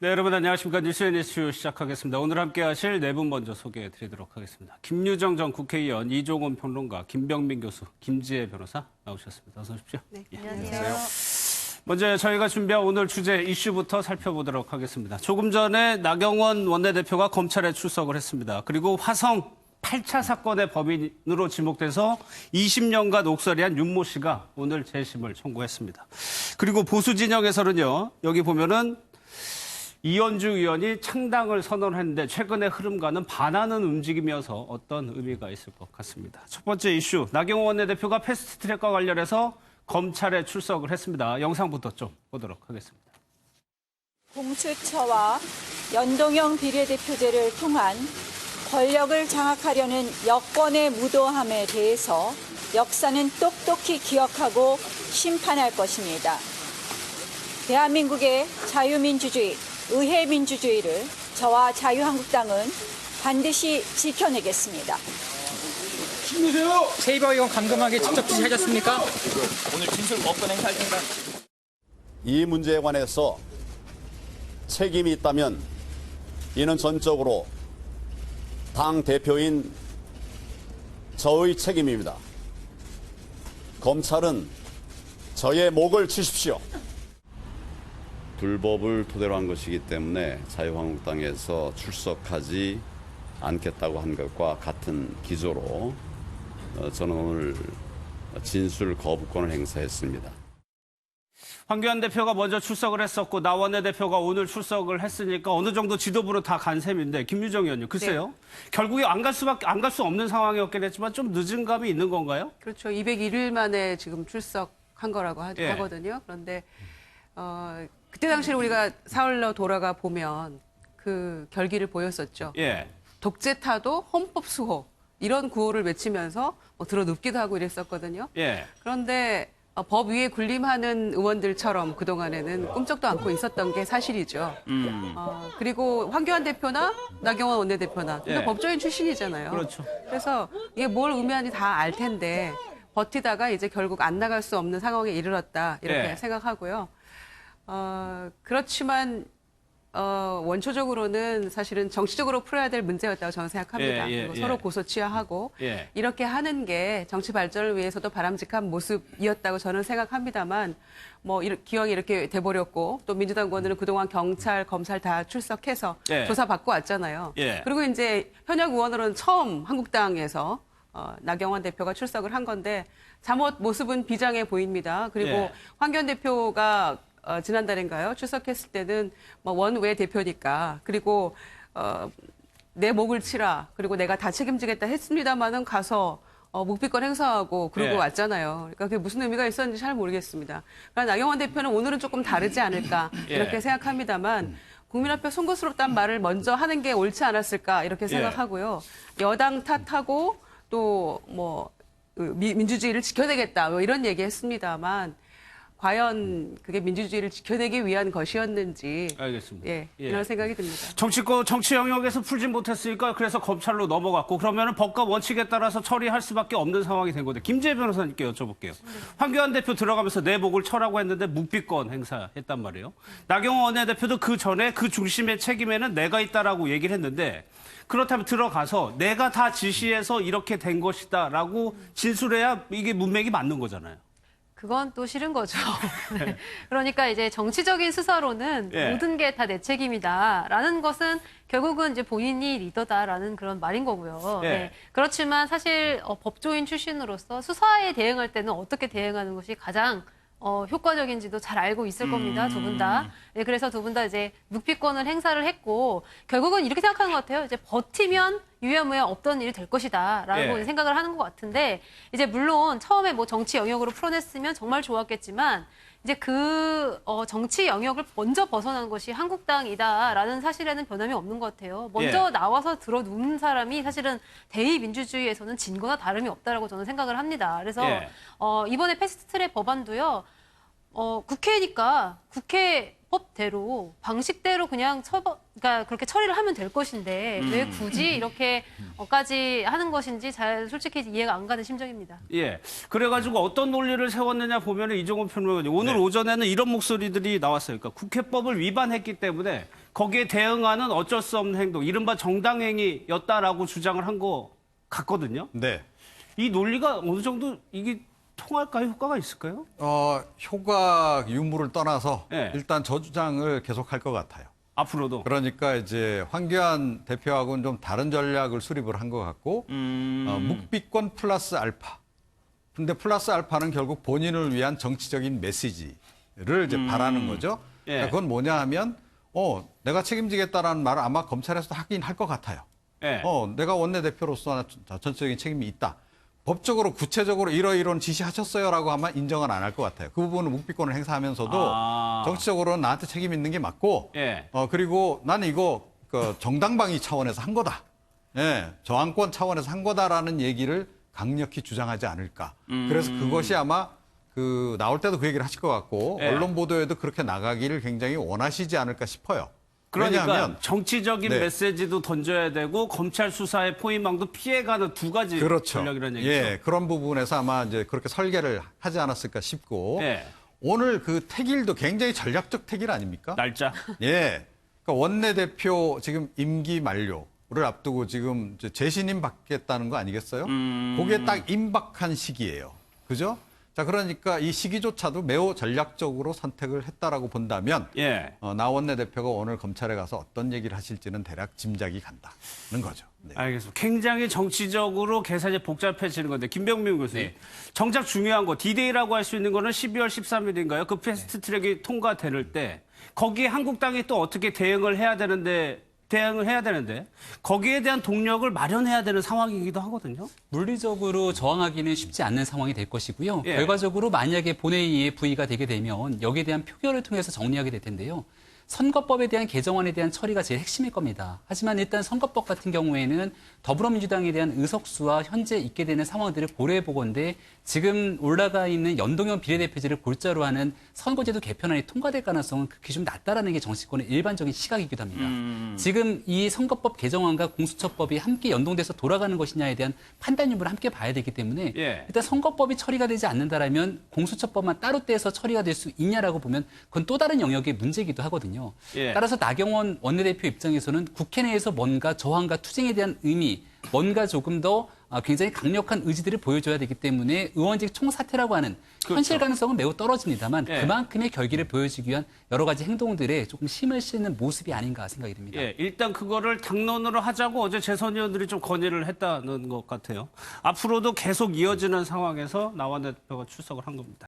네, 여러분 안녕하십니까. 뉴스앤 이슈 시작하겠습니다. 오늘 함께 하실 네 분 먼저 소개해드리도록 하겠습니다. 김유정 전 국회의원, 이종훈 평론가, 김병민 교수, 김지혜 변호사 나오셨습니다. 어서 오십시오. 네, 안녕하세요. 먼저 저희가 준비한 오늘 주제 이슈부터 살펴보도록 하겠습니다. 조금 전에 나경원 원내대표가 검찰에 출석을 했습니다. 그리고 화성 8차 사건의 범인으로 지목돼서 20년간 옥살이한 윤모 씨가 오늘 재심을 청구했습니다. 그리고 보수 진영에서는요, 여기 보면은 이현주 의원이 창당을 선언했는데 최근의 흐름과는 반하는 움직임이어서 어떤 의미가 있을 것 같습니다. 첫 번째 이슈, 나경원 원내대표가 패스트트랙과 관련해서 검찰에 출석을 했습니다. 영상부터 좀 보도록 하겠습니다. 공수처와 연동형 비례대표제를 통한 권력을 장악하려는 여권의 무도함에 대해서 역사는 똑똑히 기억하고 심판할 것입니다. 대한민국의 자유민주주의, 의회민주주의를 저와 자유한국당은 반드시 지켜내겠습니다. 세이버 의원 감금하기 직접 지시하셨습니까? 오늘 진술 법권 행사할 텐가? 이 문제에 관해서 책임이 있다면 이는 전적으로 당 대표인 저의 책임입니다. 검찰은 저의 목을 치십시오. 불법을 토대로 한 것이기 때문에 자유한국당에서 출석하지 않겠다고 한 것과 같은 기조로 저는 오늘 진술 거부권을 행사했습니다. 황교안 대표가 먼저 출석을 했었고 나 원내대표가 오늘 출석을 했으니까 어느 정도 지도부로 다 간 셈인데 김유정 의원님 글쎄요. 네. 결국에 안 갈 수 없는 상황이었긴 했지만 좀 늦은 감이 있는 건가요? 그렇죠. 201일 만에 지금 출석한 거라고 예. 하거든요. 그런데 그때 당시에 우리가 사흘로 돌아가 보면 그 결기를 보였었죠. 예. 독재 타도 헌법 수호 이런 구호를 외치면서 들어눕기도 하고 이랬었거든요. 예. 그런데 법 위에 군림하는 의원들처럼 그동안에는 꿈쩍도 않고 있었던 게 사실이죠. 그리고 황교안 대표나 나경원 원내대표나 예. 법조인 출신이잖아요. 그렇죠. 그래서 이게 뭘 의미하는지 다 알 텐데 버티다가 이제 결국 안 나갈 수 없는 상황에 이르렀다 이렇게 예. 생각하고요. 그렇지만 원초적으로는 사실은 정치적으로 풀어야 될 문제였다고 저는 생각합니다. 그리고 서로 고소치하하고 이렇게 하는 게 정치 발전을 위해서도 바람직한 모습이었다고 저는 생각합니다만 기왕 이렇게 돼버렸고 또 민주당 의원들은 그동안 경찰, 검찰 다 출석해서 조사받고 왔잖아요. 그리고 이제 현역 의원으로는 처음 한국당에서 나경원 대표가 출석을 한 건데 잠옷 모습은 비장해 보입니다. 그리고 황교안 대표가 지난달인가요? 출석했을 때는 원외 대표니까 그리고 내 목을 치라 그리고 내가 다 책임지겠다 했습니다만은 가서 묵비권 행사하고 그러고 왔잖아요. 그러니까 그게 무슨 의미가 있었는지 잘 모르겠습니다. 그러니까 나경원 대표는 오늘은 조금 다르지 않을까 이렇게 생각합니다만 국민 앞에 송구스럽다는 말을 먼저 하는 게 옳지 않았을까 이렇게 생각하고요. 여당 탓하고 또 민주주의를 지켜내겠다 이런 얘기했습니다만. 과연 그게 민주주의를 지켜내기 위한 것이었는지 알겠습니다. 이런 생각이 듭니다. 정치 영역에서 풀지 못했으니까 그래서 검찰로 넘어갔고 그러면 법과 원칙에 따라서 처리할 수밖에 없는 상황이 된 건데 김재희 변호사님께 여쭤볼게요. 황교안 대표 들어가면서 내 목을 쳐라고 했는데 묵비권 행사했단 말이에요. 나경원 원내대표도 그 전에 그 중심의 책임에는 내가 있다라고 얘기를 했는데 그렇다면 들어가서 내가 다 지시해서 이렇게 된 것이다라고 진술해야 이게 문맥이 맞는 거잖아요. 그건 또 싫은 거죠. 네. 그러니까 이제 정치적인 수사로는 모든 게 다 내 책임이다라는 것은 결국은 이제 본인이 리더다라는 그런 말인 거고요. 네. 그렇지만 사실 법조인 출신으로서 수사에 대응할 때는 어떻게 대응하는 것이 가장 효과적인지도 잘 알고 있을 겁니다. 두 분 다. 네, 그래서 두 분 다 이제 묵비권을 행사를 했고 결국은 이렇게 생각하는 것 같아요. 이제 버티면 유야무야 없던 일이 될 것이다라고 생각을 하는 것 같은데 이제 물론 처음에 정치 영역으로 풀어냈으면 정말 좋았겠지만 이제 그 정치 영역을 먼저 벗어난 것이 한국당이다라는 사실에는 변함이 없는 것 같아요. 먼저 나와서 들어눕는 사람이 사실은 대의민주주의에서는 진 거나 다름이 없다라고 저는 생각을 합니다. 그래서 이번에 패스트트랙 법안도요. 국회니까 국회법대로 방식대로 그냥 그러니까 그렇게 처리를 하면 될 것인데 왜 굳이 이렇게까지 하는 것인지 잘 솔직히 이해가 안 가는 심정입니다. 예. 그래가지고 어떤 논리를 세웠느냐 보면 이종훈 평론가님 오늘 오전에는 이런 목소리들이 나왔어요. 그러니까 국회법을 위반했기 때문에 거기에 대응하는 어쩔 수 없는 행동, 이른바 정당행위였다라고 주장을 한 거 같거든요. 네. 이 논리가 어느 정도 이게 통할까요? 효과가 있을까요? 효과 유무를 떠나서 네. 일단 저 주장을 계속할 것 같아요. 앞으로도. 그러니까 이제 황교안 대표하고는 좀 다른 전략을 수립을 한 것 같고 묵비권 플러스 알파. 근데 플러스 알파는 결국 본인을 위한 정치적인 메시지를 이제 바라는 거죠. 예. 그러니까 그건 뭐냐 하면 내가 책임지겠다라는 말을 아마 검찰에서도 하긴 할 것 같아요. 예. 내가 원내대표로서 전체적인 책임이 있다. 법적으로 구체적으로 이러이러한 지시하셨어요라고 아마 인정은 안 할 것 같아요. 그 부분은 묵비권을 행사하면서도 정치적으로는 나한테 책임 있는 게 맞고 예. 그리고 나는 이거 정당방위 차원에서 한 거다. 예, 저항권 차원에서 한 거다라는 얘기를 강력히 주장하지 않을까. 그래서 그것이 아마 나올 때도 그 얘기를 하실 것 같고 예. 언론 보도에도 그렇게 나가기를 굉장히 원하시지 않을까 싶어요. 그러니까 왜냐하면 정치적인 네. 메시지도 던져야 되고 검찰 수사의 포위망도 피해가는 두 가지 그렇죠. 전략이라는 얘기죠. 예, 그런 부분에서 아마 이제 그렇게 설계를 하지 않았을까 싶고 예. 오늘 그 택일도 굉장히 전략적 택일 아닙니까? 날짜. 예. 그러니까 원내대표 지금 임기 만료를 앞두고 지금 이제 재신임 받겠다는 거 아니겠어요? 그게 딱 임박한 시기예요. 그죠? 자, 그러니까 이 시기조차도 매우 전략적으로 선택을 했다라고 본다면 예. 나 원내대표가 오늘 검찰에 가서 어떤 얘기를 하실지는 대략 짐작이 간다는 거죠. 네. 알겠습니다. 굉장히 정치적으로 계산이 복잡해지는 건데 김병민 교수님. 정작 중요한 거 디데이라고 할 수 있는 거는 12월 13일인가요? 그 패스트 트랙이 통과될 때 거기에 한국당이 또 어떻게 대응을 해야 되는데 거기에 대한 동력을 마련해야 되는 상황이기도 하거든요. 물리적으로 저항하기는 쉽지 않는 상황이 될 것이고요. 예. 결과적으로 만약에 본회의에 부의가 되게 되면 여기에 대한 표결을 통해서 정리하게 될 텐데요. 선거법에 대한 개정안에 대한 처리가 제일 핵심일 겁니다. 하지만 일단 선거법 같은 경우에는 더불어민주당에 대한 의석수와 현재 있게 되는 상황들을 고려해 보건대 지금 올라가 있는 연동형 비례대표제를 골자로 하는 선거제도 개편안이 통과될 가능성은 극히 좀 낮다라는 게 정치권의 일반적인 시각이기도 합니다. 지금 이 선거법 개정안과 공수처법이 함께 연동돼서 돌아가는 것이냐에 대한 판단 유무를 함께 봐야 되기 때문에 예. 일단 선거법이 처리가 되지 않는다라면 공수처법만 따로 떼서 처리가 될 수 있냐라고 보면 그건 또 다른 영역의 문제이기도 하거든요. 예. 따라서 나경원 원내대표 입장에서는 국회 내에서 뭔가 저항과 투쟁에 대한 의미, 뭔가 조금 더 굉장히 강력한 의지들을 보여줘야 되기 때문에 의원직 총사퇴라고 하는 현실 가능성은 매우 떨어집니다만 예. 그만큼의 결기를 보여주기 위한 여러 가지 행동들에 조금 힘을 싣는 모습이 아닌가 생각이 듭니다. 예, 일단 그거를 당론으로 하자고 어제 재선 의원들이 좀 건의를 했다는 것 같아요. 앞으로도 계속 이어지는 상황에서 나 원내대표가 출석을 한 겁니다.